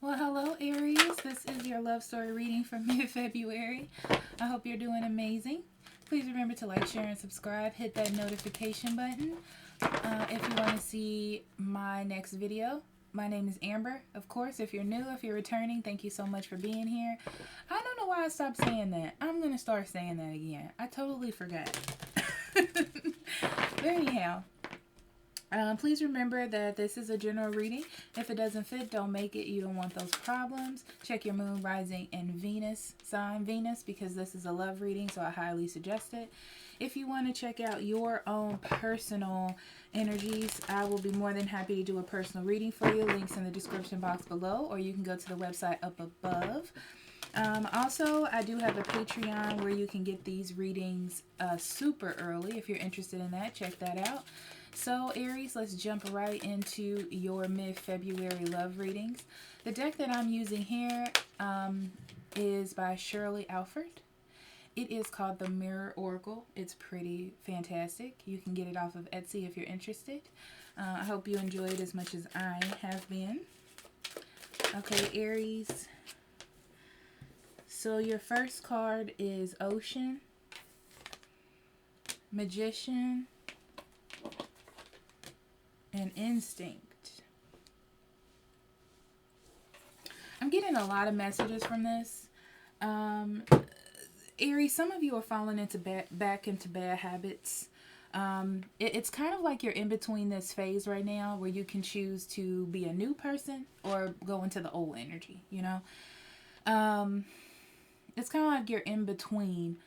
Well, hello, Aries. This is your love story reading for mid-February. I hope you're doing amazing. Please remember to like, share, and subscribe. Hit that notification button if you want to see my next video. My name is Amber. Of course, if you're new, if you're returning, thank you so much for being here. I don't know why I stopped saying that. I'm going to start saying that again. I totally forgot. But anyhow, please remember that this is a general reading. If it doesn't fit, don't make it. You don't want those problems. Check your moon, rising, and Venus sign, Venus, because this is a love reading, so I highly suggest it. If you want to check out your own personal energies, I will be more than happy to do a personal reading for you. Links in the description box below, or you can go to the website up above. Also, I do have a Patreon where you can get these readings super early. If you're interested in that, check that out. So, Aries, let's jump right into your mid-February love readings. The deck that I'm using here is by Shirley Alford. It is called the Mirror Oracle. It's pretty fantastic. You can get it off of Etsy if you're interested. I hope you enjoy it as much as I have been. Okay, Aries. So your first card is Ocean, Magician, and Instinct. I'm getting a lot of messages from this. Aries, some of you are falling into back into bad habits. It's kind of like you're in between this phase right now where you can choose to be a new person or go into the old energy, you know? It's kind of like you're in between.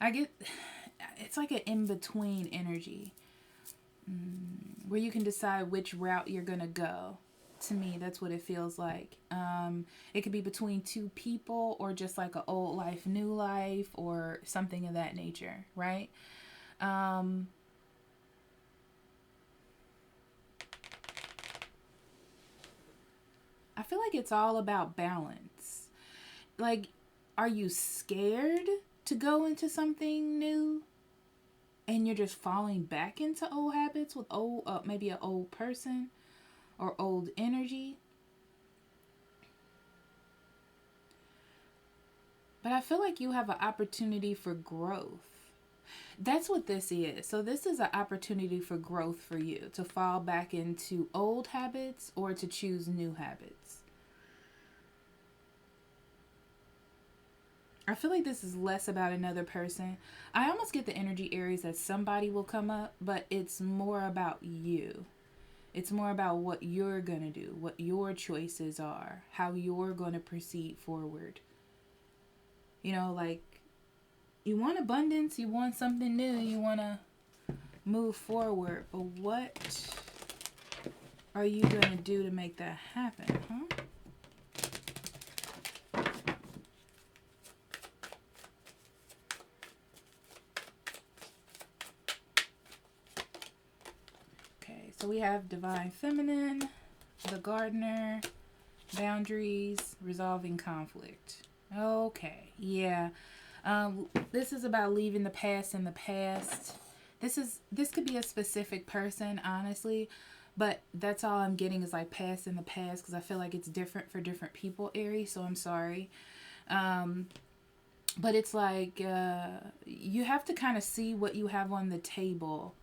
It's like an in-between energy where you can decide which route you're going to go. To me, that's what it feels like. It could be between two people or just like an old life, new life, or something of that nature, right? I feel like it's all about balance. Like, are you scared to go into something new? And you're just falling back into old habits with maybe an old person or old energy. But I feel like you have an opportunity for growth. That's what this is. So this is an opportunity for growth for you, to fall back into old habits or to choose new habits. I feel like this is less about another person. I almost get the energy, Aries, that somebody will come up, but it's more about you. It's more about what you're going to do, what your choices are, how you're going to proceed forward. You know, like, you want abundance, you want something new, you want to move forward, but what are you going to do to make that happen, huh? So we have Divine Feminine, the Gardener, Boundaries, Resolving Conflict. Okay, yeah. This is about leaving the past in the past. This could be a specific person, honestly, but that's all I'm getting is like past in the past, because I feel like it's different for different people, Aries, so I'm sorry. But it's like you have to kind of see what you have on the table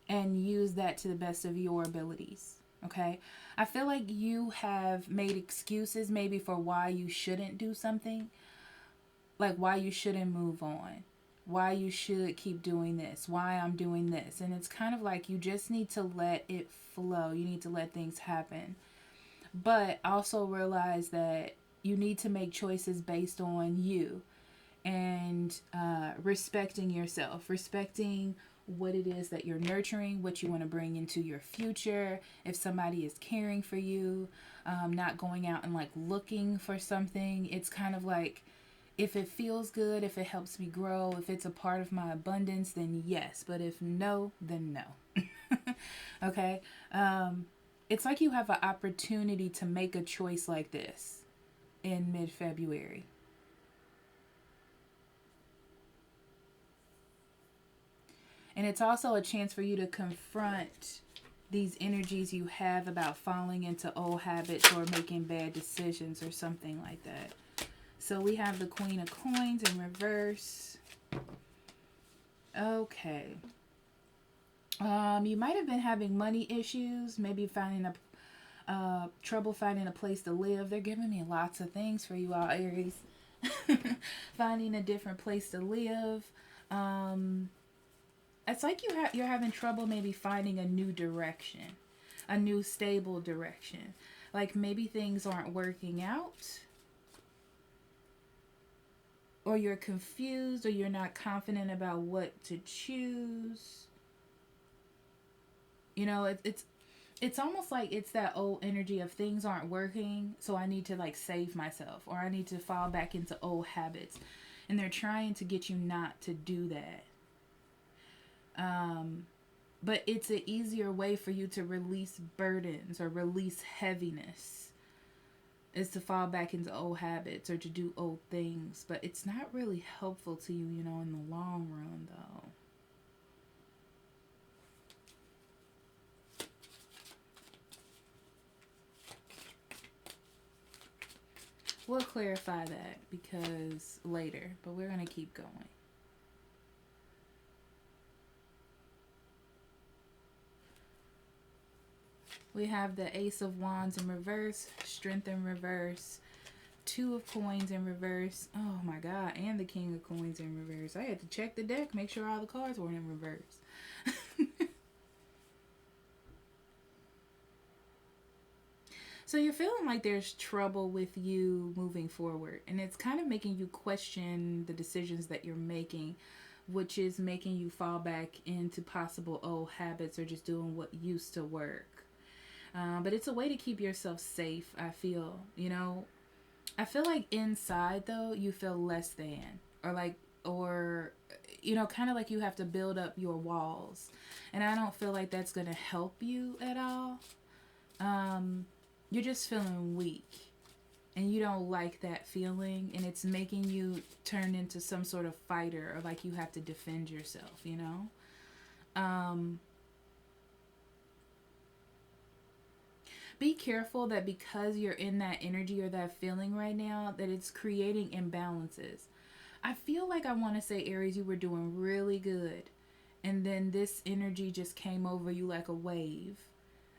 and use that to the best of your abilities. Okay? I feel like you have made excuses maybe for why you shouldn't do something. Like why you shouldn't move on. Why you should keep doing this. Why I'm doing this. And it's kind of like you just need to let it flow. You need to let things happen. But also realize that you need to make choices based on you. And respecting yourself. Respecting what it is that you're nurturing, what you want to bring into your future, if somebody is caring for you, not going out and like looking for something. It's kind of like, if it feels good, if it helps me grow, if it's a part of my abundance, then yes. But if no, then no. Okay? It's like you have an opportunity to make a choice like this in mid-February. And it's also a chance for you to confront these energies you have about falling into old habits or making bad decisions or something like that. So we have the Queen of Coins in reverse. Okay. You might have been having money issues, maybe finding trouble finding a place to live. They're giving me lots of things for you all, Aries. Finding a different place to live. It's like you're having trouble maybe finding a new direction, a new stable direction. Like maybe things aren't working out, or you're confused, or you're not confident about what to choose. You know, it's almost like it's that old energy of things aren't working, so I need to like save myself, or I need to fall back into old habits. And they're trying to get you not to do that. But it's an easier way for you to release burdens or release heaviness, is to fall back into old habits or to do old things. But it's not really helpful to you, you know, in the long run, though. We'll clarify that because later, but we're going to keep going. We have the Ace of Wands in reverse, Strength in reverse, Two of Coins in reverse. Oh my God, and the King of Coins in reverse. I had to check the deck, make sure all the cards were in reverse. So you're feeling like there's trouble with you moving forward, and it's kind of making you question the decisions that you're making, which is making you fall back into possible old habits or just doing what used to work. But it's a way to keep yourself safe, I feel. You know, I feel like inside, though, you feel less than. Or you know, kind of like you have to build up your walls. And I don't feel like that's going to help you at all. You're just feeling weak. And you don't like that feeling. And it's making you turn into some sort of fighter. Or like you have to defend yourself, you know? Be careful that because you're in that energy or that feeling right now, that it's creating imbalances. I feel like I want to say, Aries, you were doing really good. And then this energy just came over you like a wave,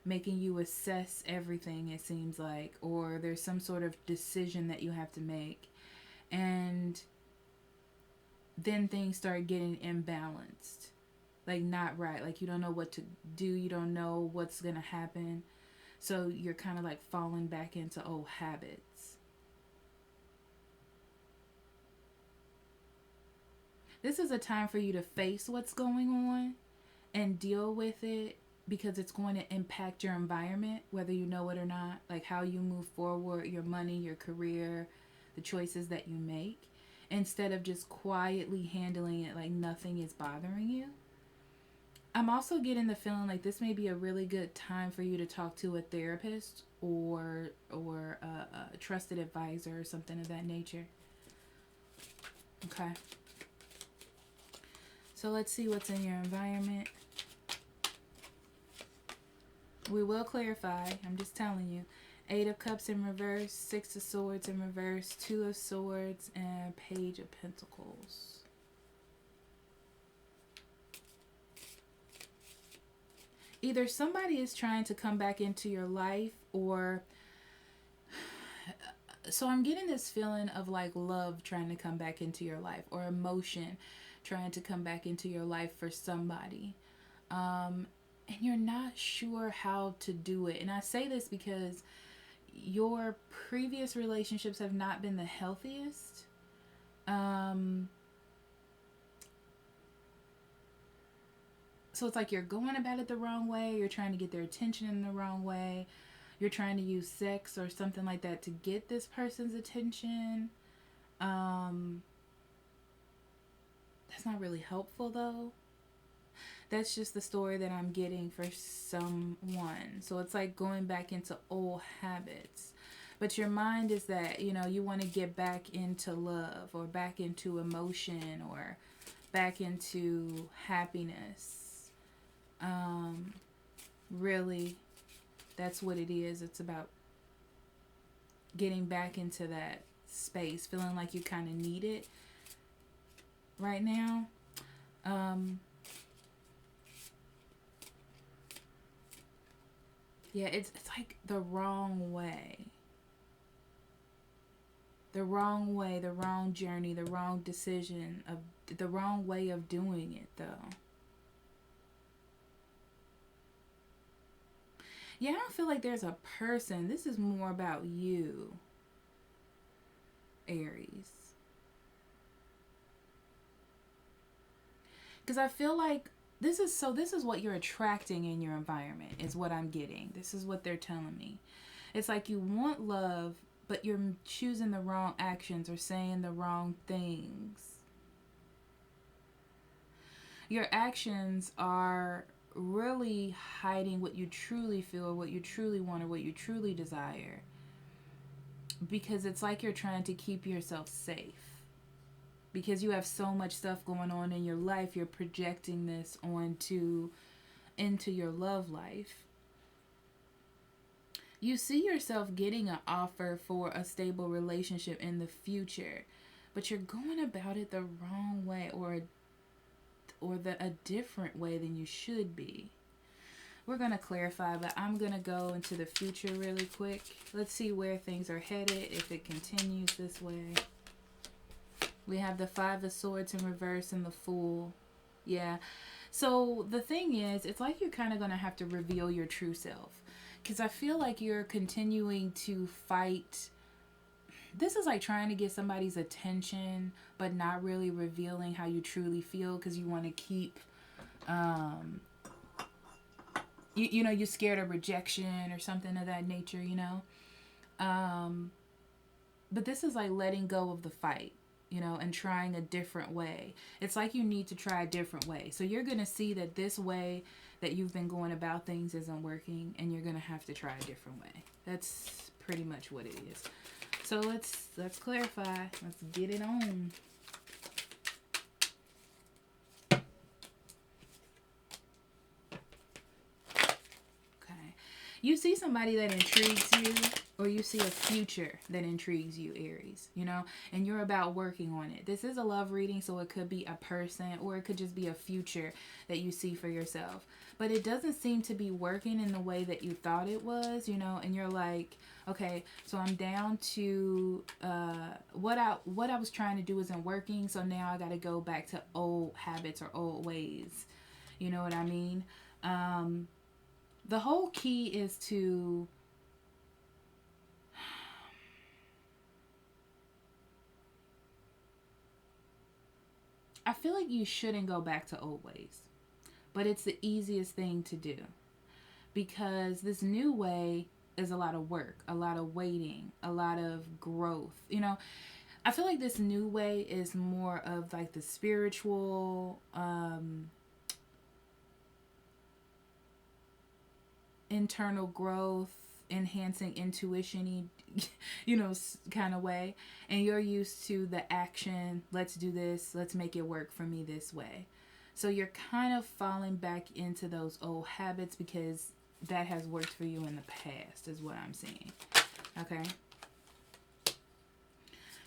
making you assess everything, it seems like. Or there's some sort of decision that you have to make. And then things start getting imbalanced. Like not right. Like you don't know what to do. You don't know what's going to happen. So you're kind of like falling back into old habits. This is a time for you to face what's going on and deal with it, because it's going to impact your environment, whether you know it or not. Like how you move forward, your money, your career, the choices that you make, instead of just quietly handling it like nothing is bothering you. I'm also getting the feeling like this may be a really good time for you to talk to a therapist or a trusted advisor or something of that nature. Okay. So let's see what's in your environment. We will clarify. I'm just telling you. 8 of Cups in reverse, 6 of Swords in reverse, 2 of Swords, and Page of Pentacles. Either somebody is trying to come back into your life, or so I'm getting this feeling of like love trying to come back into your life, or emotion trying to come back into your life for somebody. And you're not sure how to do it. And I say this because your previous relationships have not been the healthiest. So it's like you're going about it the wrong way. You're trying to get their attention in the wrong way. You're trying to use sex or something like that to get this person's attention. That's not really helpful, though. That's just the story that I'm getting for someone. So it's like going back into old habits. But your mind is that, you know, you want to get back into love, or back into emotion, or back into happiness. Really, that's what it is. It's about getting back into that space, feeling like you kind of need it right now. Yeah, it's like the wrong way. The wrong way, the wrong journey, the wrong decision, of the wrong way of doing it though. Yeah, I don't feel like there's a person. This is more about you, Aries. Because I feel like this is what you're attracting in your environment, is what I'm getting. This is what they're telling me. It's like you want love, but you're choosing the wrong actions or saying the wrong things. Your actions are really hiding what you truly feel, what you truly want, or what you truly desire. Because it's like you're trying to keep yourself safe. Because you have so much stuff going on in your life, you're projecting this into your love life. You see yourself getting an offer for a stable relationship in the future, but you're going about it the wrong way, or a different way than you should be. We're going to clarify, but I'm going to go into the future really quick. Let's see where things are headed if it continues this way. We have the Five of Swords in reverse and the Fool. Yeah. So the thing is, it's like you're kind of going to have to reveal your true self. Because I feel like you're continuing to fight. This is like trying to get somebody's attention, but not really revealing how you truly feel, because you want to keep, you know, you're scared of rejection or something of that nature, you know. But this is like letting go of the fight, you know, and trying a different way. It's like you need to try a different way. So you're going to see that this way that you've been going about things isn't working, and you're going to have to try a different way. That's pretty much what it is. So let's clarify. Let's get it on. Okay. You see somebody that intrigues you, or you see a future that intrigues you, Aries, you know, and you're about working on it. This is a love reading, so it could be a person, or it could just be a future that you see for yourself. But it doesn't seem to be working in the way that you thought it was, you know, and you're like, okay, so I'm down to what I was trying to do isn't working, so now I got to go back to old habits or old ways. You know what I mean? The whole key is to I feel like you shouldn't go back to old ways, but it's the easiest thing to do, because this new way is a lot of work, a lot of waiting, a lot of growth. You know, I feel like this new way is more of like the spiritual, internal growth, enhancing intuition, you know, kind of way. And you're used to the action. Let's do this. Let's make it work for me this way. So you're kind of falling back into those old habits because that has worked for you in the past, is what I'm seeing. Okay.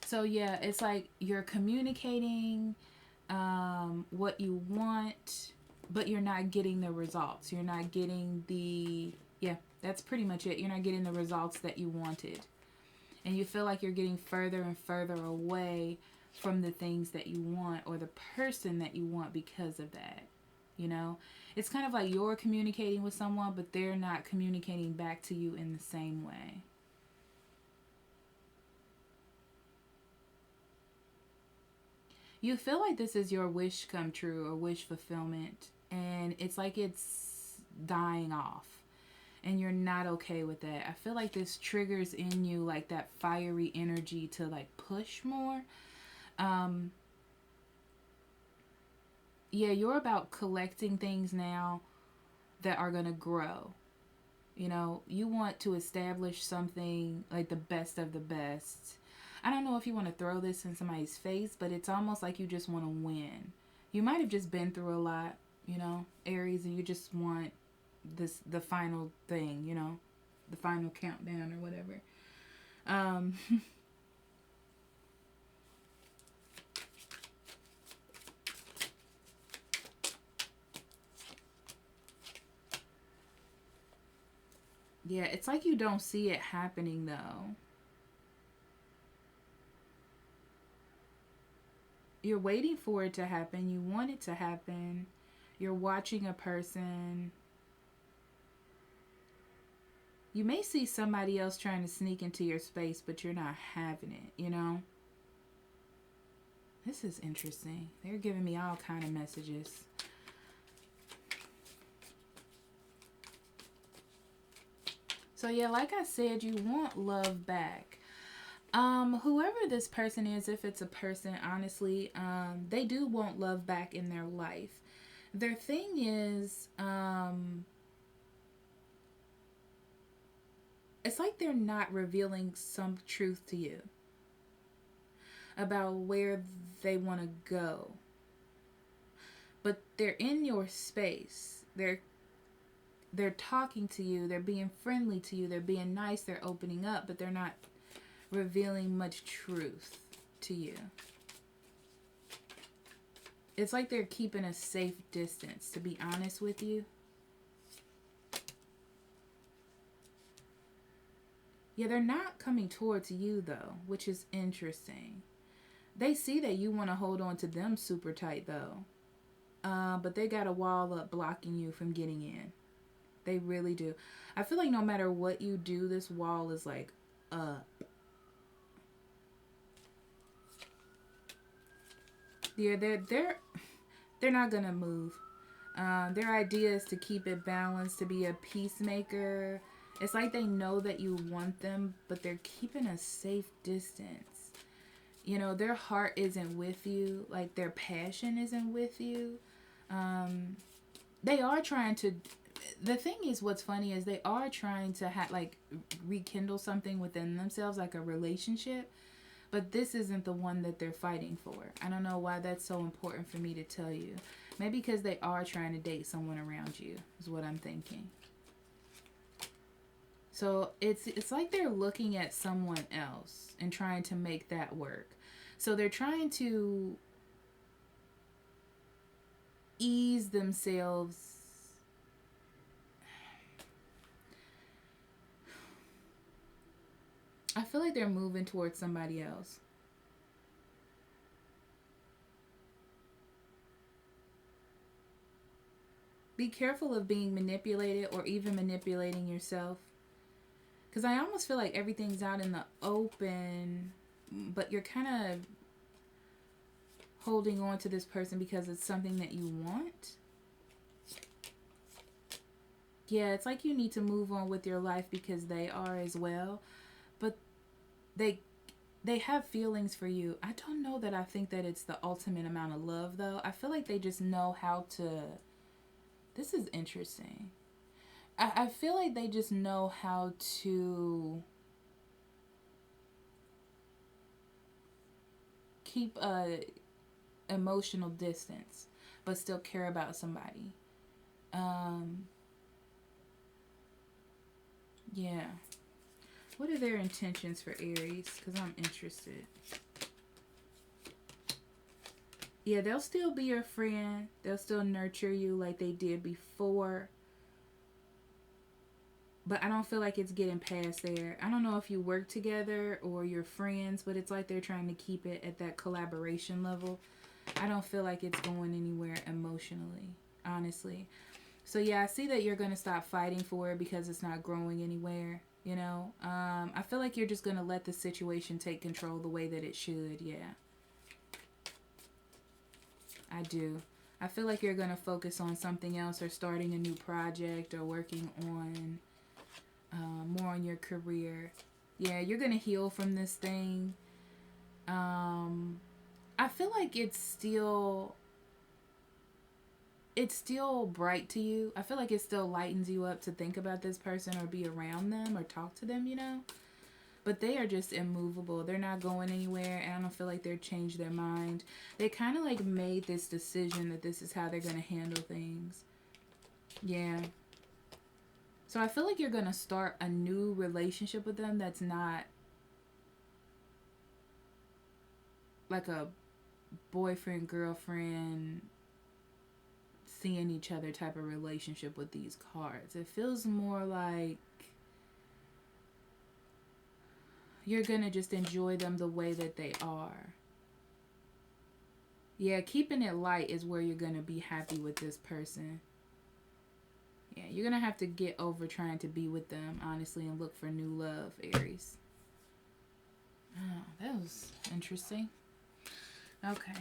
So yeah, it's like you're communicating what you want, but you're not getting the results. You're not getting that's pretty much it. You're not getting the results that you wanted. And you feel like you're getting further and further away from the things that you want, or the person that you want, because of that. You know, it's kind of like you're communicating with someone, but they're not communicating back to you in the same way. You feel like this is your wish come true, or wish fulfillment, and it's like it's dying off, and you're not okay with that. I feel like this triggers in you like that fiery energy to like push more. Yeah, you're about collecting things now that are going to grow. You know, you want to establish something like the best of the best. I don't know if you want to throw this in somebody's face, but it's almost like you just want to win. You might have just been through a lot, you know, Aries, and you just want the final thing, you know, the final countdown or whatever. Yeah, it's like you don't see it happening though. You're waiting for it to happen. You want it to happen. You're watching a person. You may see somebody else trying to sneak into your space, but you're not having it, you know? This is interesting. They're giving me all kind of messages. So yeah, like I said, you want love back. Whoever this person is, if it's a person, honestly, they do want love back in their life. Their thing is, it's like they're not revealing some truth to you about where they want to go. But they're in your space. They're talking to you, they're being friendly to you, they're being nice, they're opening up, but they're not revealing much truth to you. It's like they're keeping a safe distance, to be honest with you. Yeah, they're not coming towards you though, which is interesting. They see that you want to hold on to them super tight though. But they got a wall up blocking you from getting in. They really do. I feel like no matter what you do, this wall is like up. Yeah, they're not gonna move. Their idea is to keep it balanced, to be a peacemaker. It's like they know that you want them, but they're keeping a safe distance. You know, their heart isn't with you, like their passion isn't with you. They are trying to. The thing is, what's funny is they are trying to rekindle something within themselves, like a relationship. But this isn't the one that they're fighting for. I don't know why that's so important for me to tell you. Maybe because they are trying to date someone around you, is what I'm thinking. So it's like they're looking at someone else and trying to make that work. So they're trying to ease themselves. I feel like they're moving towards somebody else. Be careful of being manipulated or even manipulating yourself. Because I almost feel like everything's out in the open, but you're kind of holding on to this person because it's something that you want. Yeah, it's like you need to move on with your life because they are as well. But they have feelings for you. I don't know that I think that it's the ultimate amount of love, though. I feel like they just know how to... This is interesting. I feel like they just know how to keep a emotional distance, but still care about somebody. Yeah. What are their intentions for Aries? Because I'm interested. Yeah, they'll still be your friend. They'll still nurture you like they did before. But I don't feel like it's getting past there. I don't know if you work together or you're friends, but it's like they're trying to keep it at that collaboration level. I don't feel like it's going anywhere emotionally, honestly. So yeah, I see that you're going to stop fighting for it because it's not growing anywhere. You know, I feel like you're just going to let the situation take control the way that it should. Yeah, I do. I feel like you're going to focus on something else or starting a new project or working on more on your career. Yeah, you're going to heal from this thing. I feel like it's still bright to you. I feel like it still lightens you up to think about this person or be around them or talk to them, you know? But they are just immovable. They're not going anywhere, and I don't feel like they've changed their mind. They kind of like made this decision that this is how they're going to handle things. Yeah. So I feel like you're going to start a new relationship with them that's not like a boyfriend, girlfriend, seeing each other type of relationship with these cards. It feels more like you're going to just enjoy them the way that they are. Yeah, keeping it light is where you're going to be happy with this person. Yeah, you're going to have to get over trying to be with them, honestly, and look for new love, Aries. Oh, that was interesting. Okay.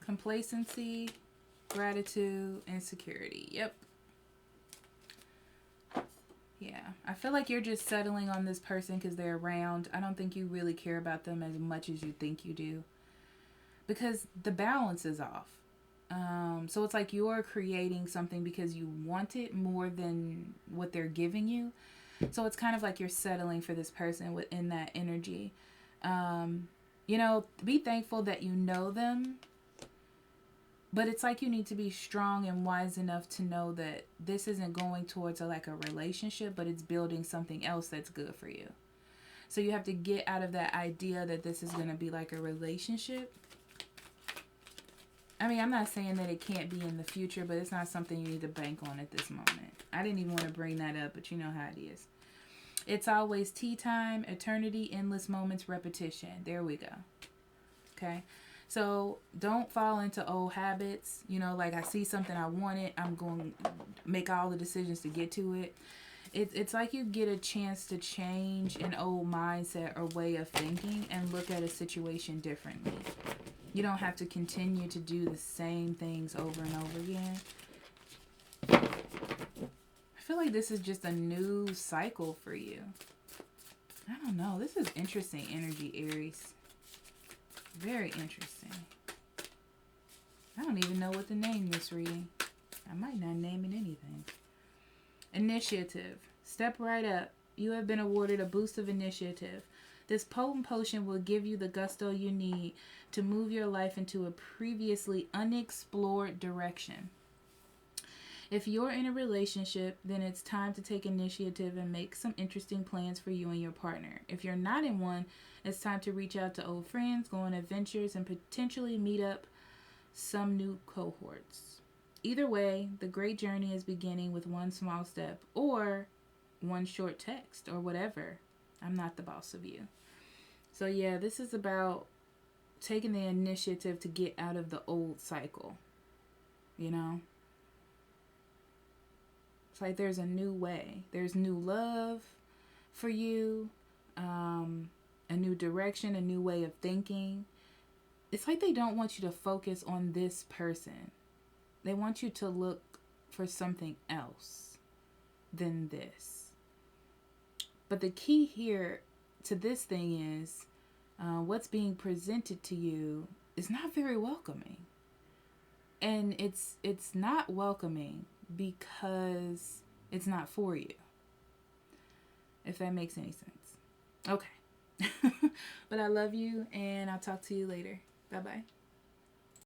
Complacency, gratitude, and security. Yep. Yeah. I feel like you're just settling on this person because they're around. I don't think you really care about them as much as you think you do. Because the balance is off. So it's like you're creating something because you want it more than what they're giving you. So it's kind of like you're settling for this person within that energy. You know, be thankful that you know them. But it's like you need to be strong and wise enough to know that this isn't going towards a relationship, but it's building something else that's good for you. So you have to get out of that idea that this is going to be like a relationship. I mean, I'm not saying that it can't be in the future, but it's not something you need to bank on at this moment. I didn't even want to bring that up, but you know how it is. It's always tea time, eternity, endless moments, repetition. There we go. Okay? So don't fall into old habits. You know, like I see something I want it, I'm going to make all the decisions to get to it. It's like you get a chance to change an old mindset or way of thinking and look at a situation differently. You don't have to continue to do the same things over and over again. I feel like this is just a new cycle for you. I don't know. This is interesting energy, Aries. Very interesting. I don't even know what to name this reading. I might not name it anything. Initiative. Step right up. You have been awarded a boost of initiative. This potent potion will give you the gusto you need to move your life into a previously unexplored direction. If you're in a relationship, then it's time to take initiative and make some interesting plans for you and your partner. If you're not in one, it's time to reach out to old friends, go on adventures, and potentially meet up some new cohorts. Either way, the great journey is beginning with one small step or one short text or whatever. I'm not the boss of you. So yeah, this is about taking the initiative to get out of the old cycle. You know? It's like there's a new way. There's new love for you. A new direction, a new way of thinking. It's like they don't want you to focus on this person. They want you to look for something else than this. But the key here to this thing is what's being presented to you is not very welcoming. And it's not welcoming because it's not for you. If that makes any sense. Okay. But I love you and I'll talk to you later. Bye-bye.